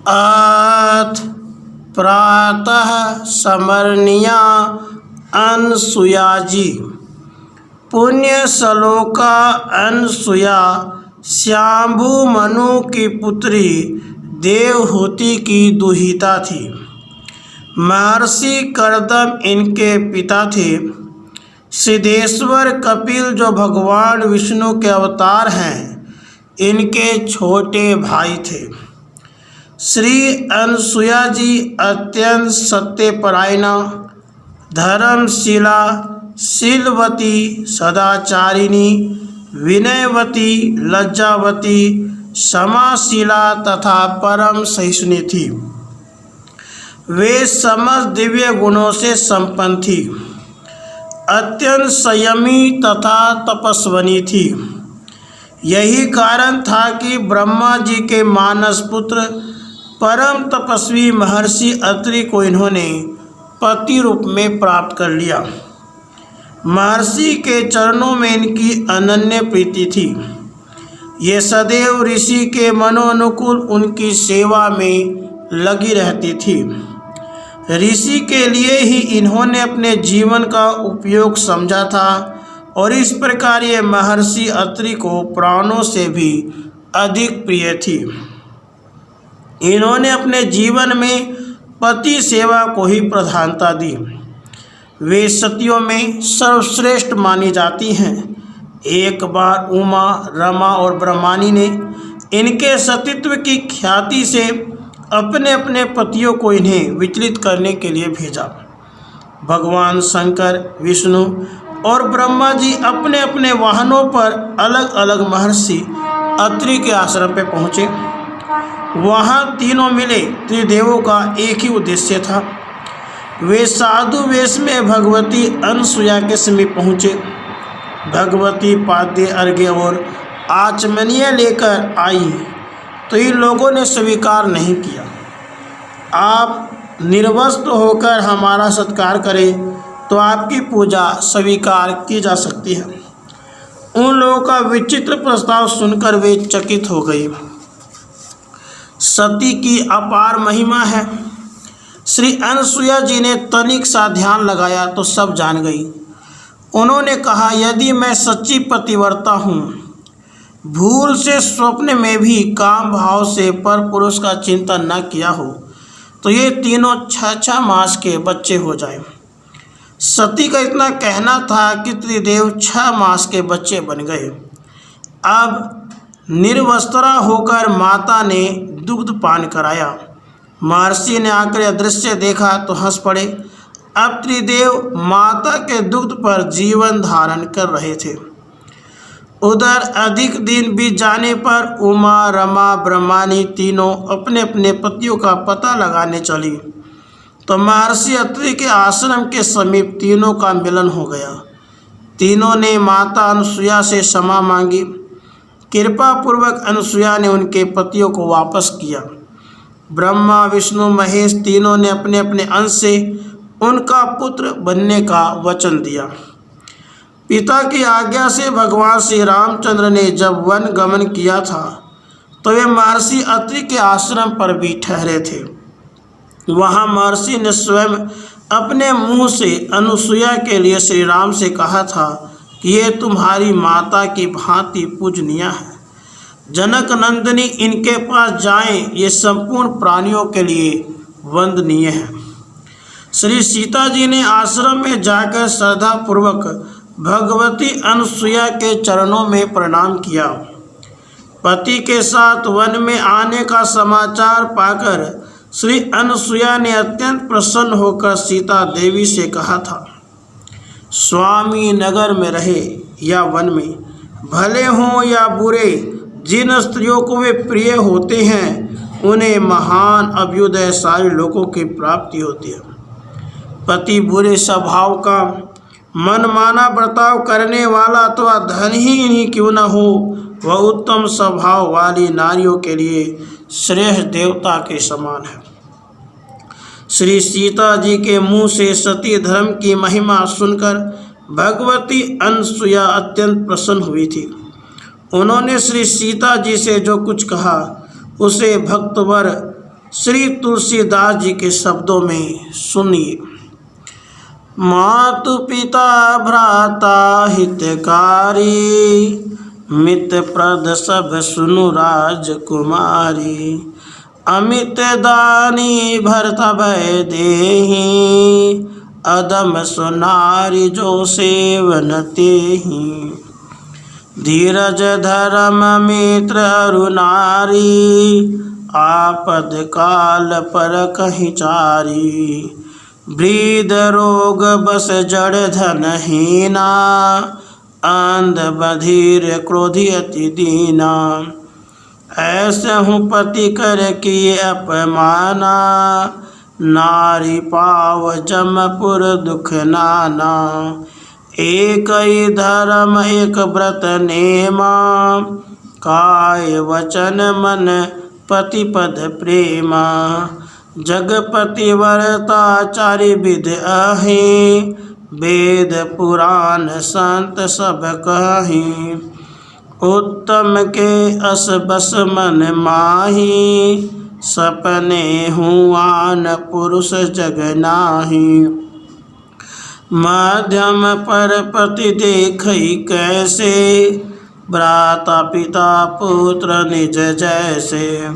अथ प्रातः स्मरणीया अनसुया जी। पुण्य श्लोका अनसुया श्याम्भु मनु की पुत्री देवहूति की दुहिता थी। महर्षि कर्दम इनके पिता थे। सिद्धेश्वर कपिल जो भगवान विष्णु के अवतार हैं, इनके छोटे भाई थे। श्री अनसुया जी अत्यंत सत्यपरायणा, धर्मशिला, शीलवती, सदाचारिणी, विनयवती, लज्जावती, क्षमाशीला तथा परम सहिष्णु थी। वे समस्त दिव्य गुणों से संपन्न थी। अत्यंत संयमी तथा तपस्विनी थी। यही कारण था कि ब्रह्मा जी के मानस पुत्र परम तपस्वी महर्षि अत्रि को इन्होंने पति रूप में प्राप्त कर लिया। महर्षि के चरणों में इनकी अनन्य प्रीति थी। ये सदैव ऋषि के मनोनुकूल उनकी सेवा में लगी रहती थी। ऋषि के लिए ही इन्होंने अपने जीवन का उपयोग समझा था और इस प्रकार ये महर्षि अत्रि को प्राणों से भी अधिक प्रिय थी। इन्होंने अपने जीवन में पति सेवा को ही प्रधानता दी। वे सतियों में सर्वश्रेष्ठ मानी जाती हैं। एक बार उमा, रमा और ब्रह्मानी ने इनके सतीत्व की ख्याति से अपने अपने पतियों को इन्हें विचलित करने के लिए भेजा। भगवान शंकर, विष्णु और ब्रह्मा जी अपने अपने वाहनों पर अलग अलग महर्षि अत्रि के आश्रम पर पहुँचे। वहाँ तीनों मिले। त्रिदेवों का एक ही उद्देश्य था। वे साधु वेश में भगवती अनसुया के समीप पहुँचे। भगवती पाद्य अर्घ्य और आचमनीय लेकर आई तो इन लोगों ने स्वीकार नहीं किया। आप निर्वस्त्र होकर हमारा सत्कार करें तो आपकी पूजा स्वीकार की जा सकती है। उन लोगों का विचित्र प्रस्ताव सुनकर वे चकित हो गई। सती की अपार महिमा है। श्री अनसुया जी ने तनिक सा ध्यान लगाया तो सब जान गई। उन्होंने कहा, यदि मैं सच्ची पतिव्रता हूँ, भूल से स्वप्न में भी काम भाव से पर पुरुष का चिंतन न किया हो, तो ये तीनों 6 मास के बच्चे हो जाए। सती का इतना कहना था कि त्रिदेव 6 मास के बच्चे बन गए। अब निर्वस्त्रा होकर माता ने दुग्ध पान कराया। महर्षि ने आकर यह दृश्य देखा तो हंस पड़े। अब त्रिदेव माता के दुग्ध पर जीवन धारण कर रहे थे। उधर अधिक दिन बीत जाने पर उमा, रमा, ब्रह्मानी तीनों अपने अपने पतियों का पता लगाने चली तो महर्षि अत्रि के आश्रम के समीप तीनों का मिलन हो गया। तीनों ने माता अनसुया से क्षमा मांगी। कृपा पूर्वक अनसुया ने उनके पतियों को वापस किया। ब्रह्मा, विष्णु, महेश तीनों ने अपने अपने अंश से उनका पुत्र बनने का वचन दिया। पिता की आज्ञा से भगवान श्री रामचंद्र ने जब वन गमन किया था तो वे महर्षि अत्रि के आश्रम पर भी ठहरे थे। वहाँ महर्षि ने स्वयं अपने मुंह से अनुसुया के लिए श्री राम से कहा था कि ये तुम्हारी माता की भांति पूजनीय है। जनक नंदिनी इनके पास जाएं, ये संपूर्ण प्राणियों के लिए वंदनीय है। श्री सीता जी ने आश्रम में जाकर श्रद्धापूर्वक भगवती अनसुया के चरणों में प्रणाम किया। पति के साथ वन में आने का समाचार पाकर श्री अनसुया ने अत्यंत प्रसन्न होकर सीता देवी से कहा था, स्वामी नगर में रहे या वन में, भले हों या बुरे, जिन स्त्रियों को वे प्रिय होते हैं उन्हें महान अभ्युदयशाली लोगों की प्राप्ति होती है। पति बुरे स्वभाव का, मनमाना बर्ताव करने वाला अथवा धनहीन ही क्यों न हो, वह उत्तम स्वभाव वाली नारियों के लिए श्रेष्ठ देवता के समान है। श्री सीता जी के मुँह से सती धर्म की महिमा सुनकर भगवती अनसुया अत्यंत प्रसन्न हुई थी। उन्होंने श्री सीता जी से जो कुछ कहा उसे भक्तवर श्री तुलसीदास जी के शब्दों में सुनिए। मातु पिता भ्राता हितकारी, मित प्रद सब सुनु राजकुमारी। अमित दानी भरत भय देहि, अदम सुनारी जो सेवन तेहि। धीरज धर्म मित्र अरु नारी, आपद काल पर कहि चारी। वृद्ध रोग बस जड़ धन हीना, अंध बधिर क्रोधी अति दीना। ऐसे हूँ पति कर किए अपमाना, नारी पाव जमपुर दुख नाना। एक ही धर्म एक व्रत नेमा, काय वचन मन पति पद प्रेमा। जगपति वर्ता चारि विध अहि, वेद पुराण संत सब कहि। उत्तम के अस बस मन माही, सपने हुआन पुरुष जग नाही। मध्यम पर पति देखई कैसे, भ्राता पिता पुत्र निज जैसे।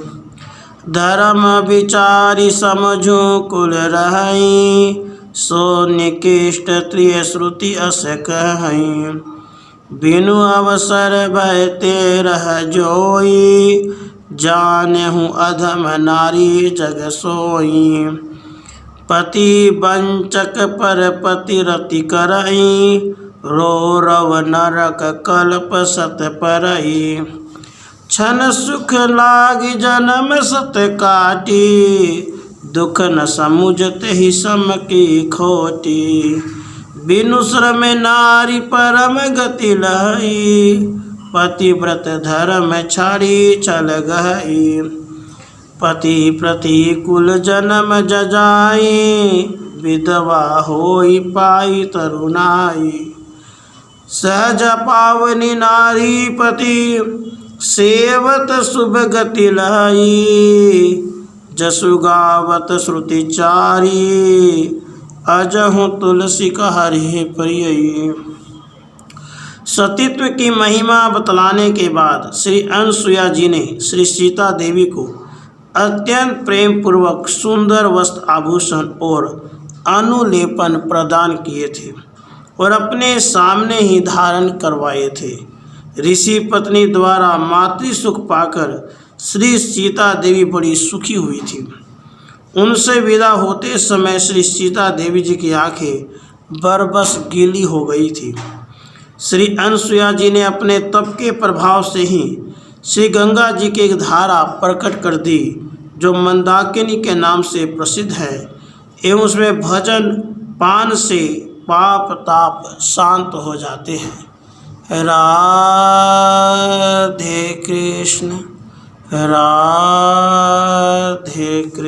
धर्म विचारी समझू कुल रहई, सो निकृष्ट त्रिय श्रुति अस कहई। बिनु अवसर भय तेरह जोई, जानहु अधम नारी जग सोई। पति वंचक पर पति रति करई, रो रव नरक कल्प सत परई। क्षण सुख लागी जन्म सत काटी, दुख न समुझते ही सम की खोटी। बिनु श्रम नारी परम गति लहई, पतिव्रत धर्म छाड़ी चल गई। पति प्रतिकूल जन्म जजाई, विधवा होई पाई तरुणाई। सहज पावनी नारी पति, सेवत शुभ गति लहई। जसु गावत श्रुति चारी, अजहु तुलसी का हरि प्रिय। सतीत्व की महिमा बतलाने के बाद श्री अनसुया जी ने श्री सीता देवी को अत्यंत प्रेम पूर्वक सुंदर वस्त्र आभूषण और अनुलेपन प्रदान किए थे और अपने सामने ही धारण करवाए थे। ऋषि पत्नी द्वारा मातृ सुख पाकर श्री सीता देवी बड़ी सुखी हुई थी। उनसे विदा होते समय श्री सीता देवी जी की आंखें बरबस गीली हो गई थी। श्री अनसुया जी ने अपने तप के प्रभाव से ही श्री गंगा जी की एक धारा प्रकट कर दी, जो मंदाकिनी के नाम से प्रसिद्ध है एवं उसमें भजन पान से पाप ताप शांत हो जाते हैं। राधे कृष्ण राधे कृष्ण।